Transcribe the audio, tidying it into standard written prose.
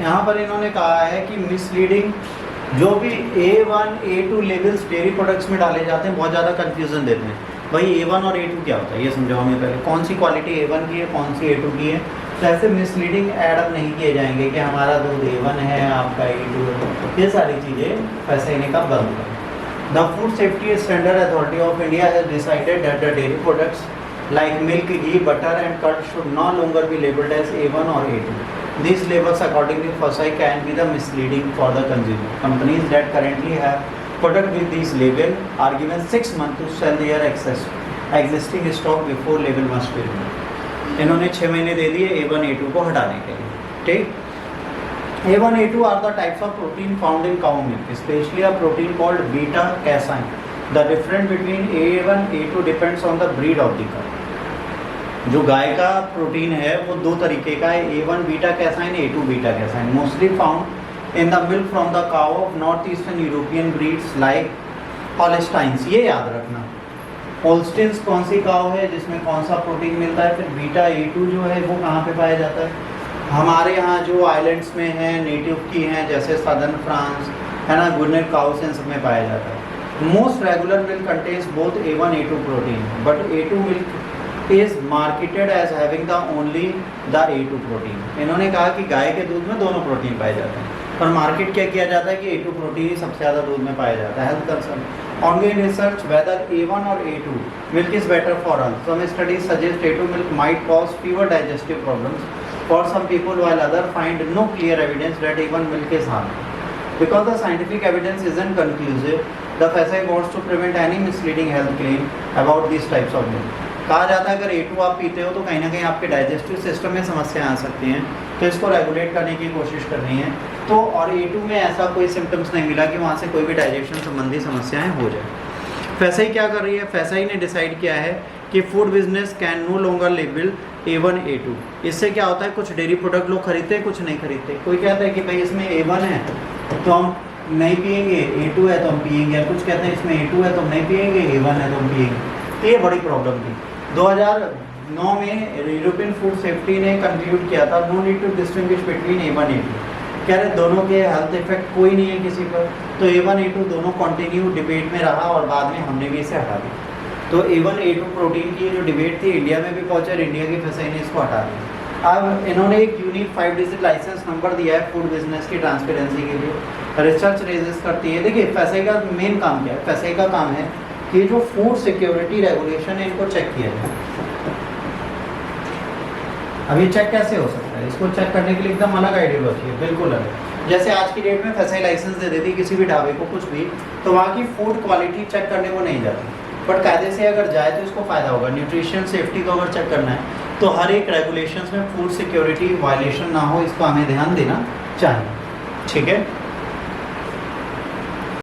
यहाँ पर इन्होंने कहा है कि मिसलीडिंग जो भी A1 A2 levels dairy products में डाले जाते हैं बहुत ज़्यादा कंफ्यूजन देते हैं। भाई A1 और A2 क्या होता है ये समझाओ हमें पहले, कौन सी क्वालिटी A1 की है कौन सी A2 की है। तो ऐसे मिसलीडिंग एडअप नहीं किए जाएंगे कि हमारा दूध A1 है आपका A2 है, ये सारी चीज़ें फंसाने का बंद करें। The food safety standard authority of India has decided that the dairy products like milk, ghee, butter and curd should no longer be labeled as A1 or A2. These labels according to FSSAI can be the misleading for the consumer. Companies that currently have product with these label are given 6 months to sell their existing stock before label must be removed. इन्होंने 6 महीने दे दिए A1 A2 को हटाने के लिए। ठीक, A1 A2 are the types of protein found in cow milk, especially a protein called beta casein. The difference between A1 A2 depends on the breed of the cow. जो गाय का protein है वो दो तरीके का है, A1 beta casein A2 beta casein, mostly found in the milk from the cow of north eastern European breeds like Holsteins. ये याद रखना, होल्स्टीन्स कौन सी काउ है जिसमें कौन सा प्रोटीन मिलता है। फिर बीटा A2 जो है वो कहाँ पे पाया जाता है, हमारे यहाँ जो आइलैंड्स में है नेटिव की हैं जैसे सदर्न फ्रांस है ना, गुर्नेट काउस इन सब में पाया जाता है। Most regular milk contains both A1 A2 protein, but A2 milk is marketed as having the only the A2 protein. इन्होंने कहा कि गाय के दूध में दोनों प्रोटीन पाए जाते हैं, पर मार्केट क्या किया जाता है कि A2 प्रोटीन ही सबसे ज़्यादा दूध में पाया जाता है। Health concern ongoing research whether A1 और A2 milk is better for us. Some studies suggest A2 milk might cause fever digestive problems for some people while other find no clear evidence that A1 milk is harmful. Because the scientific evidence isn't conclusive, the FSSAI wants to prevent any misleading health claim about these types of milk. कहा जाता है अगर A2 आप पीते हो तो कहीं ना कहीं आपके डाइजेस्टिव सिस्टम में समस्याएं आ सकती हैं, तो इसको रेगुलेट करने की कोशिश करनी है। तो और A2 में ऐसा कोई सिम्टम्स नहीं मिला कि वहाँ से कोई भी डाइजेशन संबंधी समस्याएं हो जाए। FSSAI क्या कर रही है, FSSAI ने डिसाइड किया है कि food business can no longer label A1 A2। इससे क्या होता है, कुछ डेयरी प्रोडक्ट लोग खरीदते हैं कुछ नहीं खरीदते। कोई कहता है कि भाई इसमें A1 है तो हम नहीं पियेंगे, A2 है तो हम पियेंगे, कुछ कहते हैं इसमें A2 है तो हम नहीं पियेंगे, A1 है तो हम पियेंगे। तो ये बड़ी प्रॉब्लम थी। 2009 में यूरोपियन फूड सेफ्टी ने कंक्लूड किया था no need to distinguish between A1 A2। कह रहे दोनों के हेल्थ इफेक्ट कोई नहीं है किसी पर, तो A1 A2 दोनों कंटिन्यू डिबेट में रहा और बाद में हमने भी इसे हटा दिया। तो A1 A2 प्रोटीन की जो डिबेट थी इंडिया में भी पहुंचा और इंडिया की FSSAI ने इसको हटा दिया। अब इन्होंने एक यूनिक 5 डिजिट लाइसेंस नंबर दिया है फूड बिजनेस की ट्रांसपेरेंसी के लिए। रिसर्च रेजिस्ट करती है। देखिए FSSAI का मेन काम क्या है, FSSAI का काम है कि जो फूड सिक्योरिटी रेगुलेशन है इनको चेक किया जाए। अब ये चेक कैसे हो सकता है, इसको चेक करने के लिए एकदम अलग आइडियोलॉजी है, बिल्कुल अलग। जैसे आज की डेट में FSSAI लाइसेंस दे देती किसी भी ढाबे को कुछ भी, तो वहाँ की फूड क्वालिटी चेक करने को नहीं जाती, बट कायदे से अगर जाए तो इसको फ़ायदा होगा। न्यूट्रिशन सेफ्टी को अगर चेक करना है तो हर एक रेगुलेशंस में फूड सिक्योरिटी वायलेशन ना हो, इसको हमें ध्यान देना चाहिए। ठीक है।